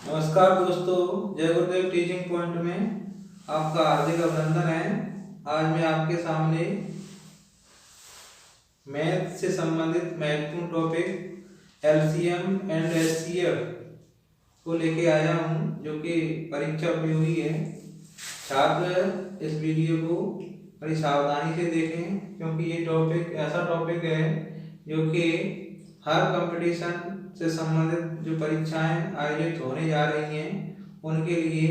नमस्कार दोस्तों, जय गुरुदेव टीचिंग पॉइंट में आपका हार्दिक अभिनंदन है। आज मैं आपके सामने मैथ से संबंधित महत्वपूर्ण टॉपिक एलसीएम एंड एचसीएफ को लेके आया हूँ, जो कि परीक्षा उपयोगी है। छात्र इस वीडियो को बड़ी सावधानी से देखें, क्योंकि ये टॉपिक ऐसा टॉपिक है जो कि हर कंपटीशन से संबंधित जो परीक्षाएं आयोजित होने जा रही हैं उनके लिए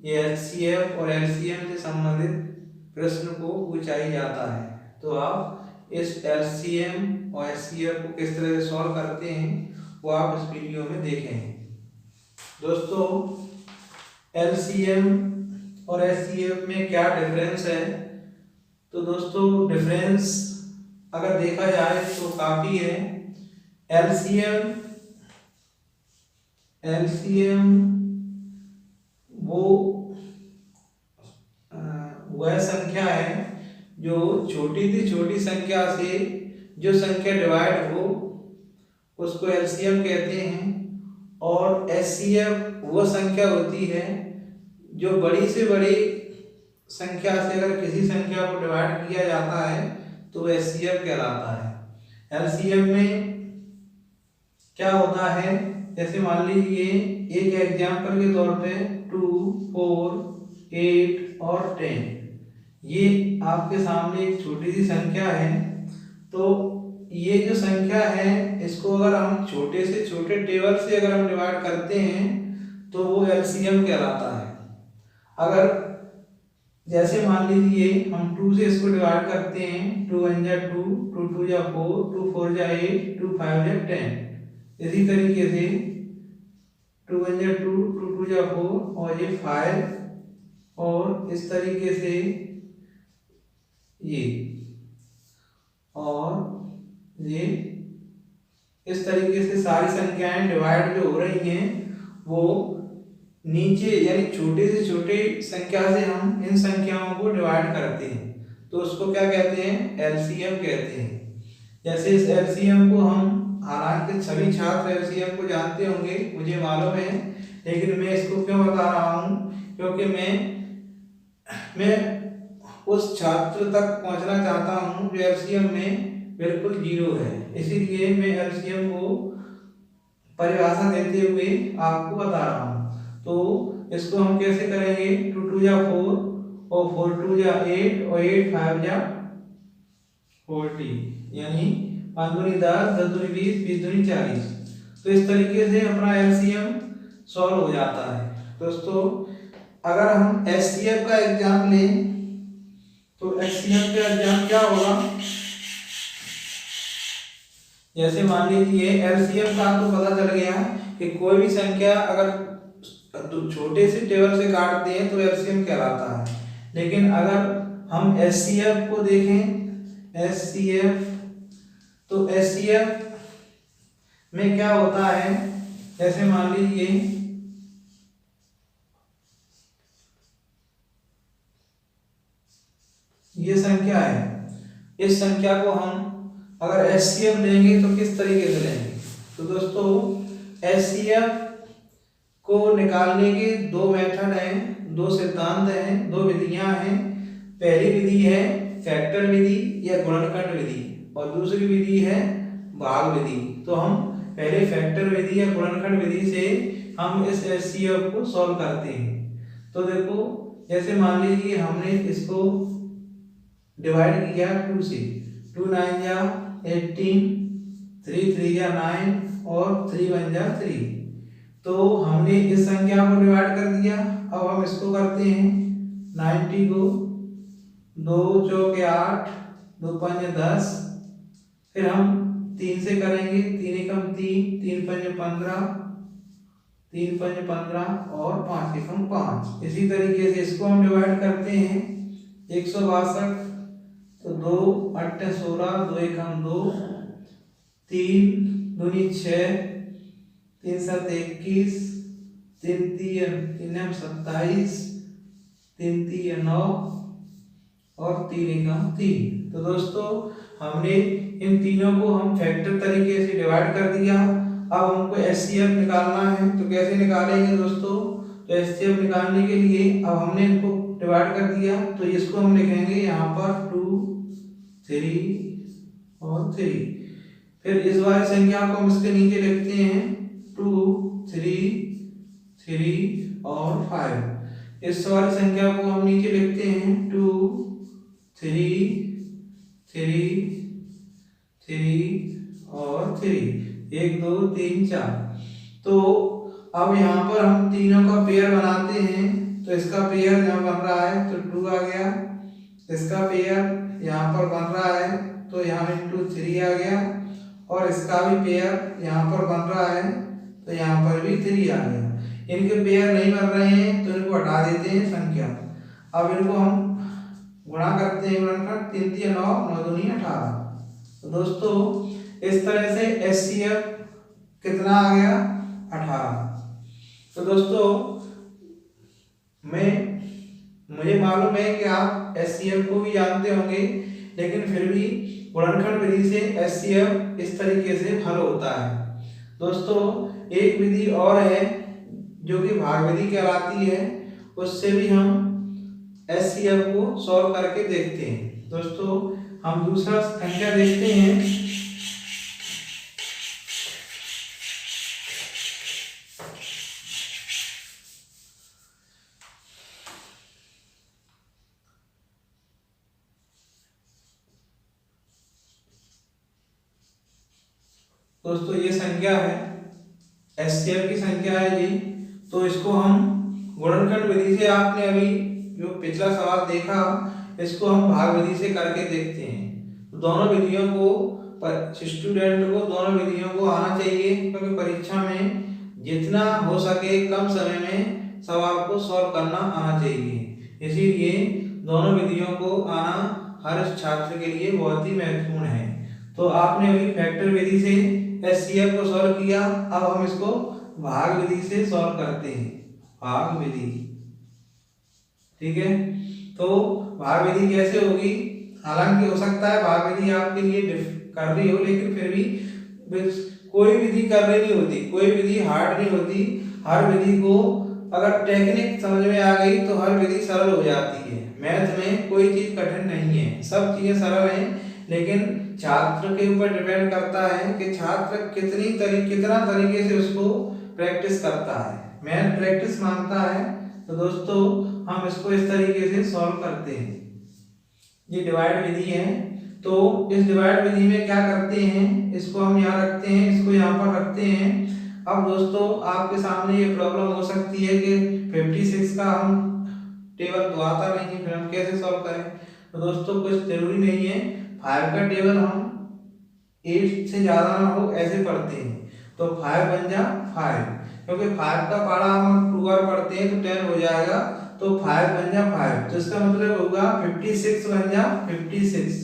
ये एचसीएफ और एलसीएम से संबंधित प्रश्न को पूछा ही जाता है। तो आप इस एलसीएम और एचसीएफ को किस तरह से सॉल्व करते हैं वो आप इस वीडियो में देखें। दोस्तों, एलसीएम और एचसीएफ में क्या डिफरेंस है? तो दोस्तों, डिफरेंस अगर देखा जाए तो काफ़ी है। एलसीएम वो वह संख्या है जो छोटी से छोटी संख्या से जो संख्या डिवाइड हो उसको एलसीएम कहते हैं, और एचसीएफ वो संख्या होती है जो बड़ी से बड़ी संख्या से अगर किसी संख्या को डिवाइड किया जाता है तो एचसीएफ कहलाता है। एलसीएम में क्या होता है, जैसे मान लीजिए एक एग्जाम्पल के तौर पे 2, 4, 8 और 10, ये आपके सामने एक छोटी सी संख्या है। तो ये जो संख्या है इसको अगर हम छोटे से छोटे टेबल से अगर हम डिवाइड करते हैं तो वो एलसीएम कहलाता है। अगर जैसे मान लीजिए हम 2 से इसको डिवाइड करते हैं, 2 1 जा 2, 2 2 जा 4, 2 4 जा 8, 2 5 जा 10। इसी तरीके से 2 1 जा 2, 2 2 जा 4 और ये 5, और इस तरीके से ये, और ये इस तरीके से सारी संख्याएं डिवाइड जो हो रही हैं वो नीचे यानी छोटे से छोटे संख्या से हम इन संख्याओं को डिवाइड करते हैं तो उसको क्या कहते हैं? एलसीएम कहते हैं। जैसे इस एलसीएम को हम, हालांकि सभी छात्र एलसीएम को जानते होंगे, मुझे मालूम है, लेकिन मैं इसको क्यों बता रहा हूँ, क्योंकि मैं उस छात्र तक पहुंचना चाहता हूं जो एलसीएम में बिल्कुल जीरो है। इसीलिए मैं एलसीएम को परिभाषा देते हुए आपको बता रहा हूं। तो इसको हम कैसे करेंगे? 2 2 जा 4 और 4 2 जा 8 और 8 5 जा 40, यानी 5 दूनी 10, 10 दूनी 20, 20 दूनी 40। तो इस तरीके से अपना एलसीएम सॉल्व हो जाता है। दोस्तों, अगर हम एचसीएफ का एग्जाम लें तो एचसीएफ का एग्जाम क्या होगा? जैसे मान लीजिए एलसीएम का आपको पता चल गया कि कोई भी संख्या अगर छोटे से टेबल से काटते हैं तो एलसीएम कहलाता है। लेकिन अगर हम एचसीएफ को देखें, एचसीएफ, तो एचसीएफ में क्या होता है, जैसे मान लीजिए ये संख्या है, इस संख्या को हम अगर एचसीएफ लेंगे तो किस तरीके से लेंगे? तो दोस्तों, एचसीएफ को निकालने के दो मेथड हैं, दो सिद्धांत हैं, दो विधियां हैं। पहली विधि है फैक्टर विधि या गुणनखंड विधि, और दूसरी विधि है भाग विधि। तो हम पहले फैक्टर विधि या गुणनखंड विधि से हम इस एचसीएफ को सॉल्व करते हैं। तो देखो, जैसे मान लीजिए हमने इसको डिवाइड किया 2 से, 2 9 जा 18, 3 3 जा 9 और 3 1 जा 3। तो हमने इस संख्या को डिवाइड कर दिया। अब हम इसको करते हैं 90 को 2 चौके 8, 2 5 10, फिर हम 3 से करेंगे, 3 एकम 3, 3 5 15, 3 5 15 और 5 एकम 5। इसी तरीके से इसको हम डिवाइड करते हैं 162, तो 2 8 16, 2 एकम 2, 3 दूनी 6, 3 7 21, 3 3 3 27, 3 3 9 और 3 एकम 3। तो दोस्तों, हमने इन तीनों को हम फैक्टर तरीके से डिवाइड कर दिया। अब हमको HCF निकालना है, तो कैसे निकालेंगे दोस्तों? तो HCF निकालने के लिए अब हमने इनको डिवाइड कर दिया, तो इसको हम लिखेंगे यहाँ पर 2, 3 और 3। फिर इस वाली संख्या को हम इसके नीचे लिखते हैं 2, 3, 3 और 5। इस वाली संख्या को हम नीचे लिखते हैं 2, 3, 3, 3 और 3, 1, 2, 3, 4। तो अब यहाँ पर हम तीनों का पेयर बनाते हैं, तो इसका पेयर यहाँ बन रहा है तो 2 आ गया, इसका पेयर यहाँ पर बन रहा है तो यहाँ इंटू 3 आ गया, और इसका भी पेयर यहाँ पर बन रहा है तो यहाँ पर भी 3 आ गया। इनके पेयर नहीं बन रहे हैं तो इनको हटा देते हैं संख्या। अब इनको हम गुणा करते हैं, गुणनखंड 3 3 9, 9 दूनी 18। तो दोस्तों इस तरह से HCF कितना आ गया? 18। तो दोस्तों मुझे मालूम है कि आप HCF को भी जानते होंगे, लेकिन फिर भी गुणनखंड विधि से HCF इस तरीके से हल होता है। दोस्तों एक विधि और है जो कि भाग विधि कहलाती है, उससे भी हम HCF को सॉल्व करके देखते हैं। दोस्तों हम दूसरा संख्या देखते हैं। दोस्तों ये संख्या है, HCF की संख्या है ये। तो इसको हम गुणनखंड विधि से, आपने अभी जो पिछला सवाल देखा, इसको हम भाग विधि से करके देखते हैं। तो दोनों विधियों को स्टूडेंट को दोनों विधियों को आना चाहिए, क्योंकि परीक्षा में जितना हो सके कम समय में सवाल को सॉल्व करना आना चाहिए। इसीलिए दोनों विधियों को आना हर छात्र के लिए बहुत ही महत्वपूर्ण है। तो आपने अभी फैक्टर विधि से HCF को सॉल्व किया, अब हम इसको भाग विधि से सॉल्व करते हैं। भाग विधि, ठीक है। तो भाग विधि कैसे होगी? हालांकि हो सकता है भाग विधि आपके लिए कर रही हो, लेकिन फिर भी कोई विधि कर रही नहीं होती, कोई विधि हार्ड नहीं होती। हर विधि को अगर टेक्निक समझ में आ गई तो हर विधि सरल हो जाती है। मैथ में कोई चीज कठिन नहीं है, सब चीजें सरल हैं, लेकिन छात्र के ऊपर डिपेंड करता है कि छात्र कितना तरीके से उसको प्रैक्टिस करता है। मैथ प्रैक्टिस मांगता है। तो दोस्तों हम इसको इस तरीके से सॉल्व करते हैं। ये डिवाइड विधि है। तो इस डिवाइड विधि में क्या करते हैं, इसको हम यहाँ रखते हैं, इसको यहाँ पर रखते हैं। अब दोस्तों आपके सामने ये प्रॉब्लम हो सकती है कि 56 का हम टेबल तो आता नहीं है, फिर हम कैसे सॉल्व करें? तो दोस्तों कुछ जरूरी नहीं है, 5 का टेबल हम 8 से ज्यादा ना हो ऐसे पढ़ते हैं। तो 5 बन जा 5, क्योंकि 5 का पारा हम 2 बार पढ़ते हैं तो 10 हो जाएगा। तो 5 बन जा 5, तो इसका मतलब होगा 56 बन जा 56,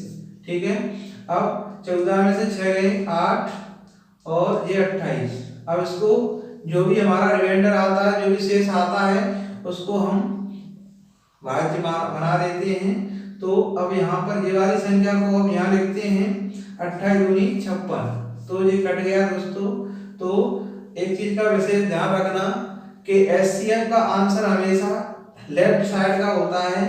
ठीक है। अब 14 में से 6 गए 8 और ये 28। अब इसको जो भी हमारा रिमाइंडर आता है, जो भी शेष आता है, उसको हम भाज्य बना देते हैं। तो अब यहाँ पर ये वाली संख्या को हम यहाँ लिखते हैं 28 दूनी 56, तो ये कट गया दोस्तों। तो एक चीज का विशेष ध्यान रखना कि HCF का आंसर हमेशा लेफ्ट साइड का होता है,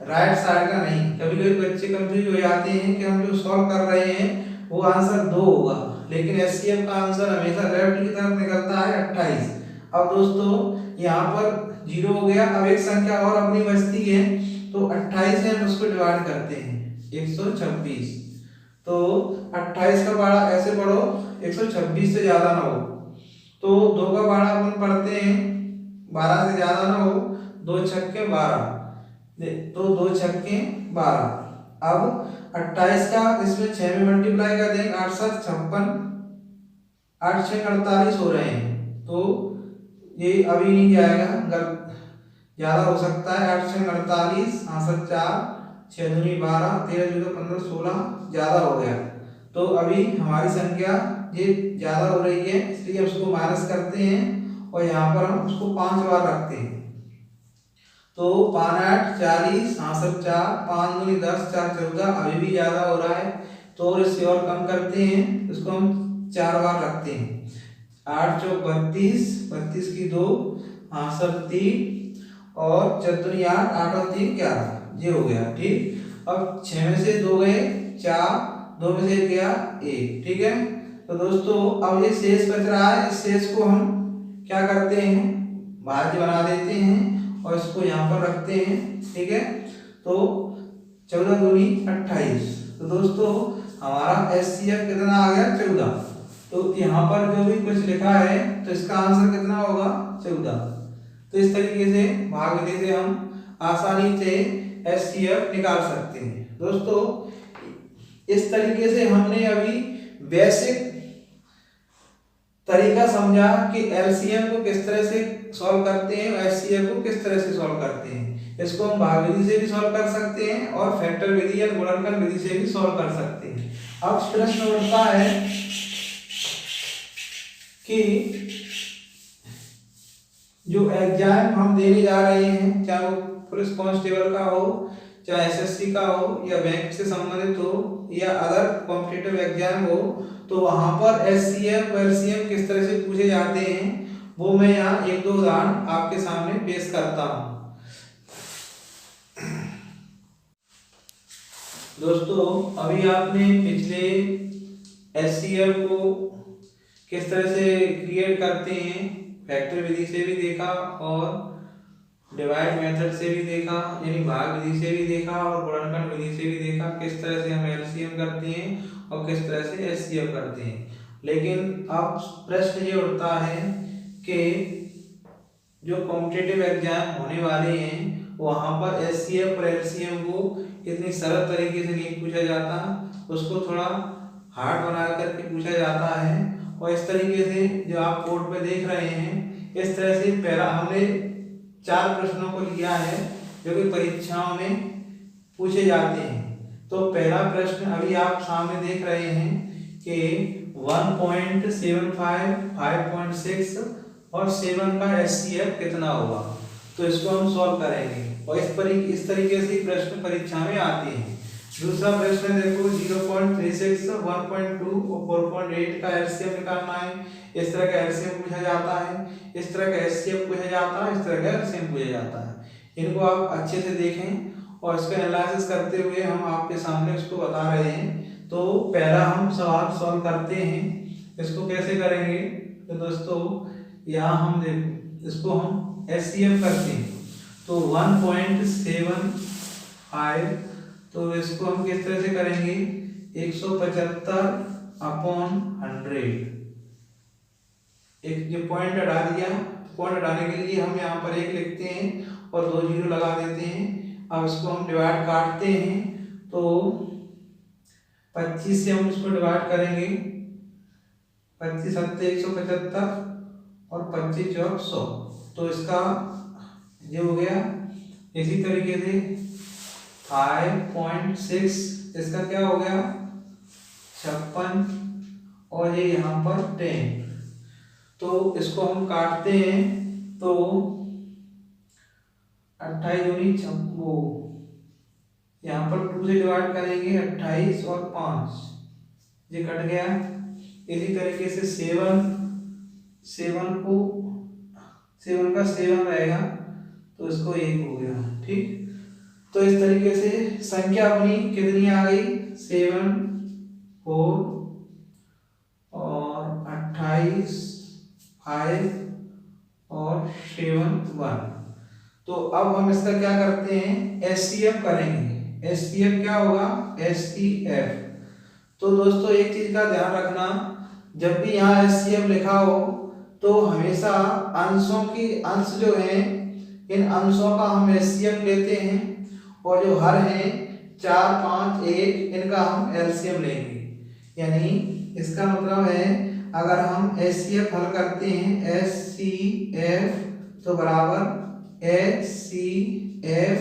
राइट साइड का नहीं। कभी कभी बच्चे कंफ्यूज हो जाते हैं कि हम जो सॉल्व कर रहे हैं वो आंसर 2 होगा, लेकिन HCF का आंसर हमेशा लेफ्ट की तरफ निकलता है 28। अब दोस्तों यहाँ पर 0 हो गया। अब एक संख्या और अपनी बचती है, तो 28 से हम उसको डिवाइड करते हैं 126। तो 28 का पारा ऐसे पढ़ो 126 से ज्यादा ना हो। तो 2 का पारा अपन पढ़ते हैं 12 से ज्यादा ना हो, 2 छक्के 12, तो 2 छक्के 12। अब 28 का इसमें 6 में मल्टीप्लाई कर देंगे, 8 7 56, 8 6 48 हो रहे हैं। तो ये अभी नहीं जाएगा, ज्यादा हो सकता है। 8 6 48, 7 4, 6 दूनी 12, 13 14 15 16, ज्यादा हो गया। तो अभी हमारी संख्या ये ज्यादा हो रही है, इसलिए उसको माइनस करते हैं और यहाँ पर हम उसको 5 बार रखते हैं। तो 5 8 40, 7 4, 5 दूनी 10, 4 14, अभी भी ज्यादा हो रहा है, तो और इससे और कम करते हैं, इसको हम 4 बार रखते हैं। 8 चौक 32, 32 की 2, 3 और 4 दूनी 8, 8 और 3 11, ये हो गया। ठीक, अब 6 में से 2 गए 4, 2 में से 1 गया 1। ठीक है, तो दोस्तों अब ये शेष बच रहा है, इस शेष को हम क्या करते हैं, भाज्य बना देते हैं और इसको यहाँ पर रखते हैं। ठीक है, तो 14 दूनी 28। तो दोस्तों हमारा HCF कितना आ गया 14। तो यहाँ पर जो भी कुछ लिखा है तो इसका आंसर कितना होगा 14। तो इस तरीके से भाग विधि से हम आसानी से HCF निकाल सकते हैं। दोस्तों इस तरीके से हमने अभी बेसिक तरीका समझा कि LCM को किस तरह से सॉल्व करते हैं और HCF को किस तरह से सॉल्व करते हैं। इसको हम भाग विधि से भी सॉल्व कर सकते हैं और फैक्टर विधि या गुणनखंड विधि से भी सॉल्व कर सकते हैं। अब प्रश्न उठता है कि जो एग्जाम हम देने जा रहे हैं, चाहे वो पुलिस कांस्टेबल का हो, चाहे SSC का हो, या बैंक से संबंधित हो, या अदर कॉम्पिटिटिव एग्जाम हो, तो वहां पर HCF और LCM किस तरह से पूछे जाते हैं वो मैं यहाँ 1-2 उदाहरण आपके सामने पेश करता हूँ। दोस्तों अभी आपने पिछले HCF को किस तरह से क्रिएट करते हैं फैक्टर विधि से भी देखा और डिवाइड मेथड से भी देखा, यानी भाग विधि से भी देखा और गुणनखंड विधि से भी देखा किस तरह से हम LCM करते हैं और किस तरह से HCF करते हैं। लेकिन अब प्रश्न ये उठता है कि जो कॉम्पिटिटिव एग्जाम होने वाले हैं वहां पर HCF और LCM को इतनी सरल तरीके से नहीं पूछा जाता, उसको थोड़ा हार्ड बना करके पूछा जाता है। और इस तरीके से जो आप बोर्ड पे देख रहे हैं, इस तरह से पहला हमने 4 प्रश्नों को लिया है जो कि परीक्षाओं में पूछे जाते हैं। तो पहला प्रश्न अभी आप सामने देख रहे हैं कि 1.75, 5.6 और 7 का HCF कितना होगा। तो इसको हम सॉल्व करेंगे और इस तरीके से प्रश्न परीक्षा में आते हैं। दूसरा प्रश्न देखो 0.36, 1.2 और 4.8 का LCM निकालना है। इस तरह का LCM पूछा जाता है, इस तरह का HCF पूछा जाता है, इस तरह का LCM पूछा जाता है। इनको आप अच्छे से देखें और इसका एनालिसिस करते हुए हम आपके सामने इसको बता रहे हैं। तो पहला हम सवाल सॉल्व करते हैं, इसको कैसे करेंगे। तो दोस्तों यहाँ हम देखो इसको हम HCF करते हैं तो 1.75, तो इसको हम किस तरह से करेंगे 175/100। एक जो पॉइंट हटा दिया, पॉइंट हटाने के लिए हम यहाँ पर 1 लिखते हैं और 2 जीरो लगा देते हैं। अब इसको हम डिवाइड काटते हैं तो 25 से हम इसको डिवाइड करेंगे, 25 7 175 और 25 चौक 100, तो इसका ये हो गया। इसी तरीके से 5.6 इसका क्या हो गया 56 और ये यहाँ पर 10। तो इसको हम काटते हैं तो 28 दूनी 26, यहाँ पर 2 से डिवाइड करेंगे 28 और 5 ये कट गया। इसी तरीके से 7 का 7 रहेगा तो इसको 1 हो गया। ठीक, तो इस तरीके से संख्या अपनी कितनी आ गई 7, 4 और 28, 5 और 7, 1। तो अब हम इसका क्या करते हैं HCF करेंगे। HCF क्या होगा HCF। तो दोस्तों एक चीज का ध्यान रखना, जब भी यहाँ HCF लिखा हो तो हमेशा अंश जो हैं इन अंशों का हम HCF लेते हैं और जो हर हैं 4, 5, 1 इनका हम LCM लेंगे। यानी इसका मतलब है अगर हम HCF हल करते हैं HCF तो बराबर HCF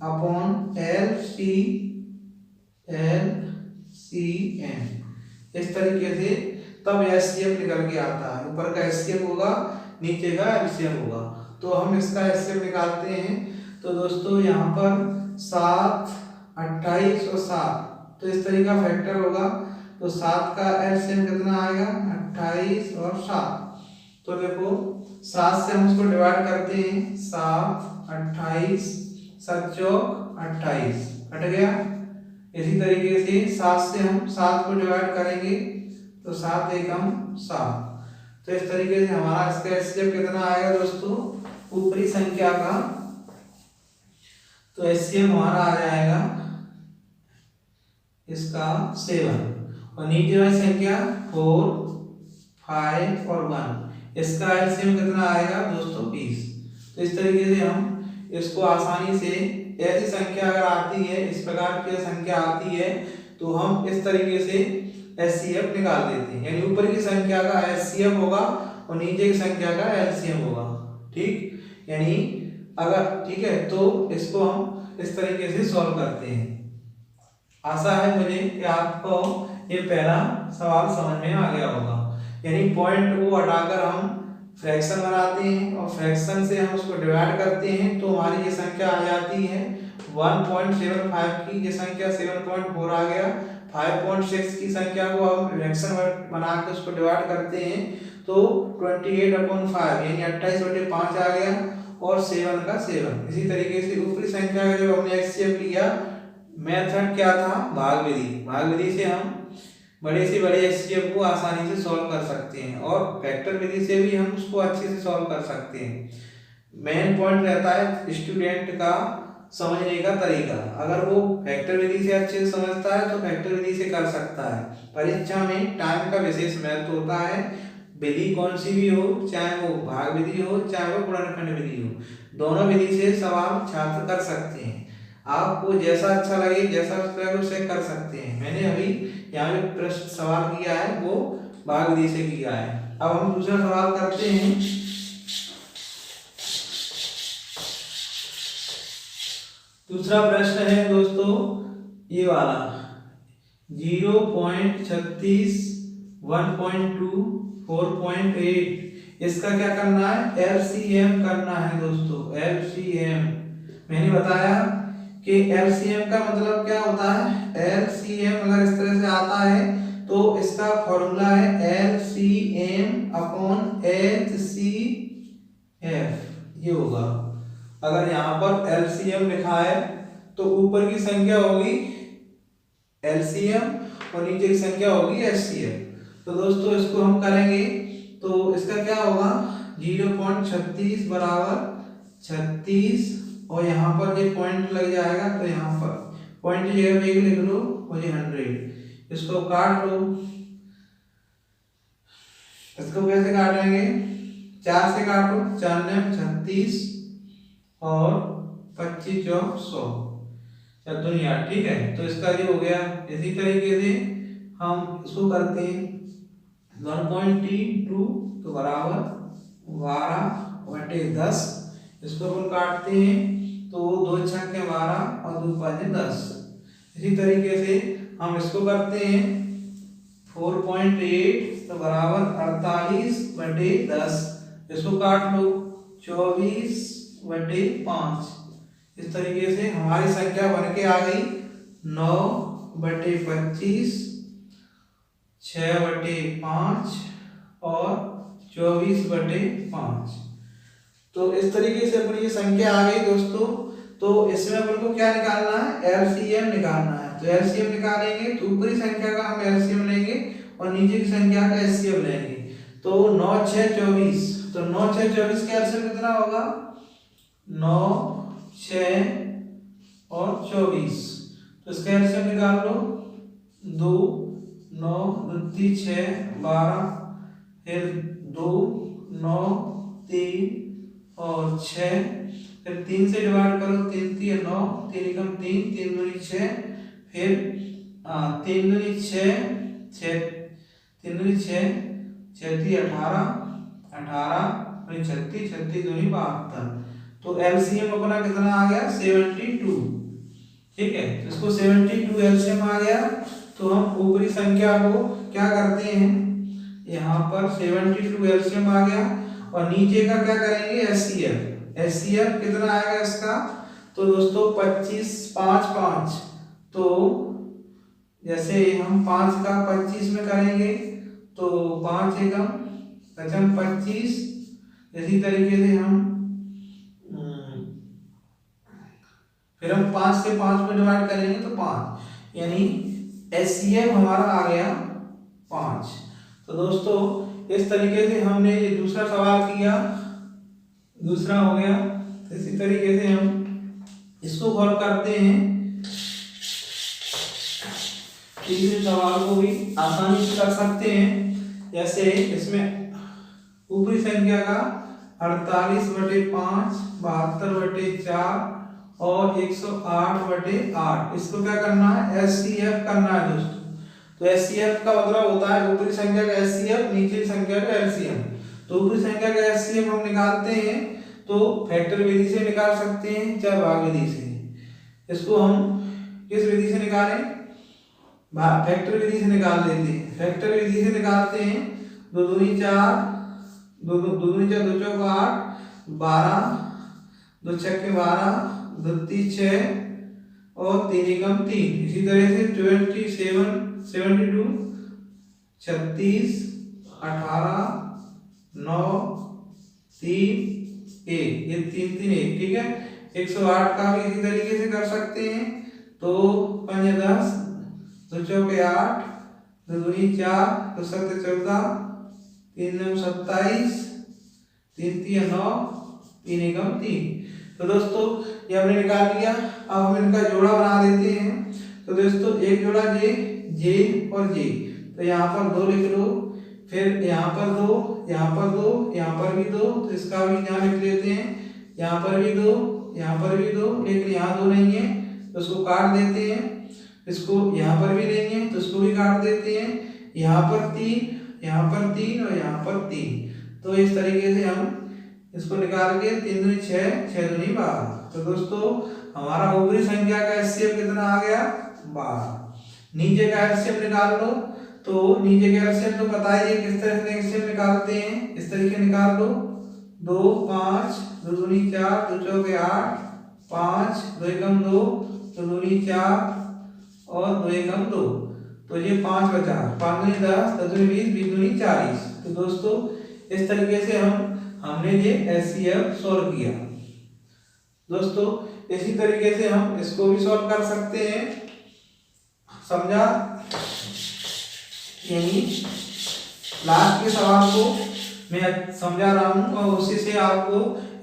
अपॉन LCM, इस तरीके से तब HCF निकल के आता है। ऊपर का HCF होगा, नीचे का LCM होगा। तो हम इसका HCF निकालते हैं तो दोस्तों यहाँ पर 7, 28 और 7, तो इस तरीका फैक्टर होगा। तो 7 का LCM कितना आएगा 28 और 7, तो देखो 7 से हम उसको डिवाइड करते हैं, 7 28 7 चौक 28 कट गया। इसी तरीके से 7 से हम 7 को डिवाइड करेंगे तो 7 एकम 7। तो इस तरीके से हमारा इसका एचसीएफ कितना आएगा दोस्तों ऊपरी संख्या का, तो एचसीएफ हमारा आ जाएगा इसका 7 और नीचे वाली संख्या 4 5 और 1, इसका एलसीएम कितना आएगा दोस्तों 20। तो इस तरीके से हम इसको आसानी से ऐसी संख्या अगर आती है, इस प्रकार की संख्या आती है तो हम इस तरीके से एचसीएफ निकाल देते हैं, यानी ऊपर की संख्या का एचसीएफ होगा और नीचे की संख्या का एलसीएम होगा। ठीक, यानी अगर ठीक है तो इसको हम इस तरीके से सॉल्व करते हैं। आशा है मुझे कि आपको ये पहला सवाल समझ में आ गया होगा। यानी पॉइंट को हटाकर हम फ्रैक्शन बनाते हैं और फ्रैक्शन से हम उसको डिवाइड करते हैं तो हमारी ये संख्या आ जाती है 1.75 की ये संख्या 7.4 आ गया। 5.6 की संख्या को हम फ्रैक्शन बना के उसको डिवाइड करते हैं तो 28/5 यानी 28/5 आ गया और 7 का 7। इसी तरीके से ऊपरी संख्या का जब हमने एचसीएफ लिया, मेथड क्या था भाग विधि, भाग विधि से हम बड़े से बड़े एचसीएफ को आसानी से सॉल्व कर सकते हैं और फैक्टर विधि से भी हम उसको अच्छे से सॉल्व कर सकते हैं। मेन पॉइंट रहता है स्टूडेंट का समझने का तरीका, अगर वो फैक्टर विधि से अच्छे से समझता है तो फैक्टर विधि से कर सकता है। परीक्षा में टाइम का विशेष महत्व होता है, विधि कौन सी भी हो, चाहे वो भाग विधि हो चाहे वो गुणनखंड विधि हो, दोनों विधि से सवाल छात्र कर सकते हैं। आपको जैसा अच्छा लगे जैसा उसे कर सकते हैं। मैंने अभी यहाँ पे प्रश्न सवाल किया है वो भाग विधि से किया है। अब हम दूसरा सवाल करते हैं। दूसरा प्रश्न है दोस्तों ये वाला 0.36 1.2 4.8, इसका क्या करना है एलसीएम करना है दोस्तों। एलसीएम मैंने बताया कि एलसीएम का मतलब क्या होता है, एलसीएम अगर इस तरह से आता है तो इसका फॉर्मूला है एलसीएम अपॉन एचसीएफ, ये होगा। अगर यहाँ पर एलसीएम लिखा है तो ऊपर की संख्या होगी एलसीएम और नीचे की संख्या होगी एचसीएफ। तो दोस्तों इसको हम करेंगे तो इसका क्या होगा 0.36 बराबर 36 और यहाँ पर ये पॉइंट लग जाएगा तो यहाँ पर पॉइंट की जगह पे एक लिख लो और ये 100, इसको काट लो। इसको कैसे काटेंगे 4 से काटो, 4 ने 36 और 25 चौक 100 दुनिया। ठीक है, तो इसका ये हो गया। इसी तरीके से हम इसको करते हैं 1.32 तो बराबर 12/10, इसको अपन काटते हैं तो 2 छक्के 12 और 2 पंजे 10। इसी तरीके से हम इसको करते हैं 4.8 तो बराबर 48/10, इसको काट लो 24/5। इस तरीके से हमारी संख्या बन के आ गई 9/25 6/5 और 24/5। तो इस तरीके से अपनी ये संख्या आ गई दोस्तों। तो इसमें अपन को क्या निकालना है एलसीएम निकालना है। तो एलसीएम निकालेंगे तो ऊपरी संख्या का हम एलसीएम लेंगे और नीचे की संख्या का एचसीएफ लेंगे। तो 9 6 24, तो 9 6 24 का एलसीएम कितना होगा 9 6 और 24, तो इसका एलसीएम निकाल लो 2 9 2 6 12 फिर 2 9 3 और 6 फिर 3 से डिवाइड करो 3 3 9 3 एकम 3 3 दूनी 6 फिर 3 दूनी 6 6 3 दूनी 6 6 3 18 18 36 36 दूनी 72। तो एलसीएम अपना कितना आ गया 72। ठीक है, तो इसको 72 एलसीएम आ गया। तो हम ऊपरी संख्या को क्या करते हैं यहाँ पर 72 एलसीएम आ गया और नीचे का क्या करेंगे एचसीएफ। एचसीएफ कितना आएगा इसका तो दोस्तों 25 5 5। तो जैसे हम 5 का 25 में करेंगे तो 5 एकम दशम 25। इसी तरीके से हम फिर हम 5 से 5 में डिवाइड करेंगे तो 5, यानी HCF हमारा आ गया 5। तो दोस्तों इस तरीके से हमने ये दूसरा सवाल किया, दूसरा हो गया। तो इसी तरीके से हम इसको सॉल्व करते हैं, तीसरे सवाल को भी आसानी से कर सकते हैं। जैसे इसमें ऊपरी संख्या का 48/5, 72/4 और 108/8, इसको क्या करना है, HCF करना है दोस्तों। तो HCF का मतलब होता है ऊपरी संख्या का HCF, नीचे संख्या का LCM। तो ऊपरी संख्या का HCF हम निकालते हैं तो फैक्टर विधि से निकाल सकते हैं, चाहे भाग विधि से। इसको हम किस विधि से निकालें, फैक्टर विधि से निकाल लेते हैं। फैक्टर विधि से निकालते हैं, 2 दूनी 4, 2 दूनी 4, 2 चौक 8, 12, 2 छक्के 12, 2 तीन 6 और 3 एकम 3। इसी तरह से 27, 72, 36, 18, 9, 3, 1, ये 3 3 1, ठीक है। 108 का भी इसी तरीके से कर सकते हैं। तो 5 10, 2 चौके 8, 2 दूनी 4, 2 सत्ते 14, 3 9 27, 3 3 9, 3 एकम 3। तो दोस्तों ये हमने निकाल लिया। अब हम इनका जोड़ा बना देते हैं। तो दोस्तों एक जोड़ा जे और जे, तो यहाँ पर 2 लिख लो, फिर यहाँ पर 2, यहाँ पर 2, यहाँ पर भी 2, तो इसका भी यहाँ लिख लेते हैं। यहाँ पर भी 2, यहाँ पर भी 2, लेकिन यहाँ 2 नहीं है तो उसको काट देते हैं। इसको यहाँ पर भी नहीं है तो इसको भी काट देते हैं। यहाँ पर 3, यहाँ पर 3 और यहाँ पर 3। तो इस तरीके से हम इसको निकाल के 3 दूनी 6, 6 दूनी 12। तो दोस्तों हमारा ऊपरी संख्या का HCF कितना आ गया, 12। नीचे का HCF निकाल लो। तो नीचे का HCF तो बताइए किस तरह से HCF निकालते हैं, इस तरीके निकाल लो। 2 5, 2 दूनी 4, 2 चौके 8, 5, 2 एकम 2, 2 दूनी 4 और 2 एकम 2। तो ये 5 बचा, 5 दूनी 10, 10 दूनी 20, 20 दूनी 40। तो दोस्तों इस तरीके से हमने ये HCF सॉल्व किया। दोस्तों इसी तरीके से हम इसको भी सॉल्व कर सकते हैं, समझा। यानी लास्ट के सवाल को मैं समझा रहा हूं और उसी से आपको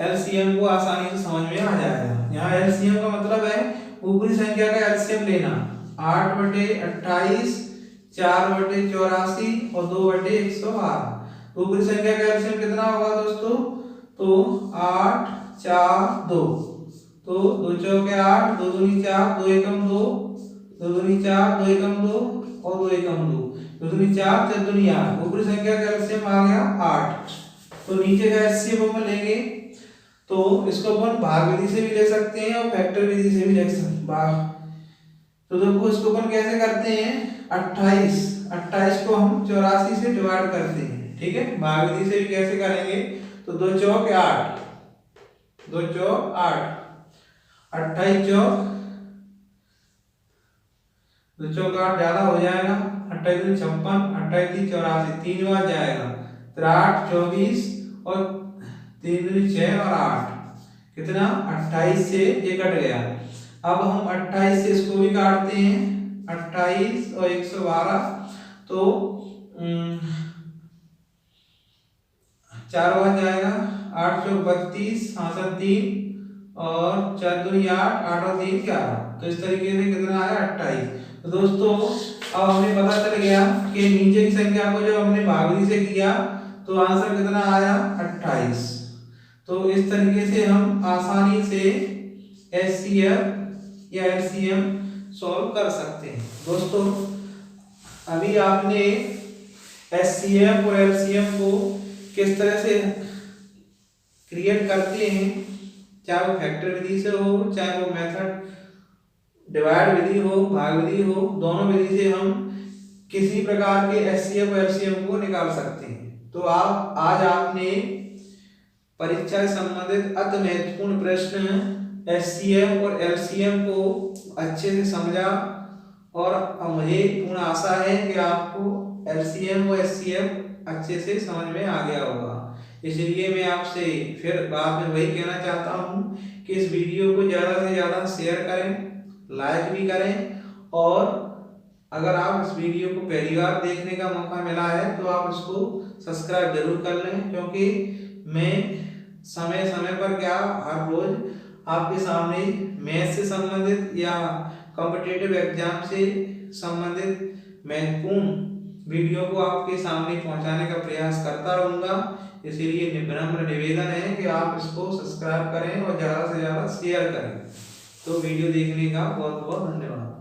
LCM को आसानी से समझ में आ जाएगा। यहाँ LCM का मतलब है ऊपरी संख्या का LCM लेना। 8/28, 4/84 और 2/112। ऊपरी संख्या का LCM कितना होगा दोस्तों, तो 8 4 2। तो 2 चौके 8, 2 दूनी 4, 2 एकम 2, 2 दूनी 4, 2 एकम 2 और 2 एकम 2, 2 दूनी 4, 4 दूनी 8। ऊपरी संख्या का LCM आ गया 8। तो नीचे का HCF हम लेंगे तो इसको अपन भाग विधि से भी ले सकते हैं और फैक्टर विधि से भी ले सकते हैं। तो देखो इसको अपन कैसे करते हैं, 28 को हम 84 से डिवाइड करते हैं, ठीक है। भाग विधि से भी कैसे करेंगे, तो 2 चौक 8, 2 चौक 8, 28 चौक 2 चौक 8 ज्यादा हो जाएगा, 28 दूनी 56, 28 तीन 84, 3 बार जाएगा। 8 24 और 3 दूनी 6 और 8, कितना 28 से ये कट गया। अब हम 28 से इसको भी काटते हैं, 28 और 112। तो 4 बार जाएगा, 8 चौक 32, 3 और 4 दूनी 8, 8 और 3 11। तो इस तरीके से कितना आया 28। तो दोस्तों अब हमें पता चल गया कि नीचे की संख्या को जब हमने भागनी से किया तो आंसर कितना आया 28। तो इस तरीके से हम आसानी से HCF या LCM सॉल्व कर सकते हैं। दोस्तों अभी आपने HCF और LCM को किस तरह से क्रिएट करते हैं, चाहे वो फैक्टर विधि से हो, चाहे वो मेथड डिवाइड विधि हो, भाग विधि हो, दोनों विधि से हम किसी प्रकार के HCF और LCM को निकाल सकते हैं। तो आप आज आपने परीक्षा से संबंधित अति महत्वपूर्ण प्रश्न HCF और LCM को अच्छे से समझा और मुझे पूर्ण आशा है कि आपको LCM और HCF अच्छे से समझ में आ गया होगा। इसलिए मैं आपसे फिर बाद में वही कहना चाहता हूँ कि इस वीडियो को ज़्यादा से ज़्यादा शेयर करें, लाइक भी करें, और अगर आप इस वीडियो को पहली बार देखने का मौका मिला है तो आप इसको सब्सक्राइब जरूर कर लें, क्योंकि मैं समय समय पर क्या हर रोज आपके सामने मैथ से संबंधित या कॉम्पिटिटिव एग्जाम से संबंधित महत्वपूर्ण वीडियो को आपके सामने पहुंचाने का प्रयास करता रहूँगा। इसीलिए विनम्र निवेदन है कि आप इसको सब्सक्राइब करें और ज़्यादा से ज़्यादा शेयर करें। तो वीडियो देखने का बहुत बहुत धन्यवाद।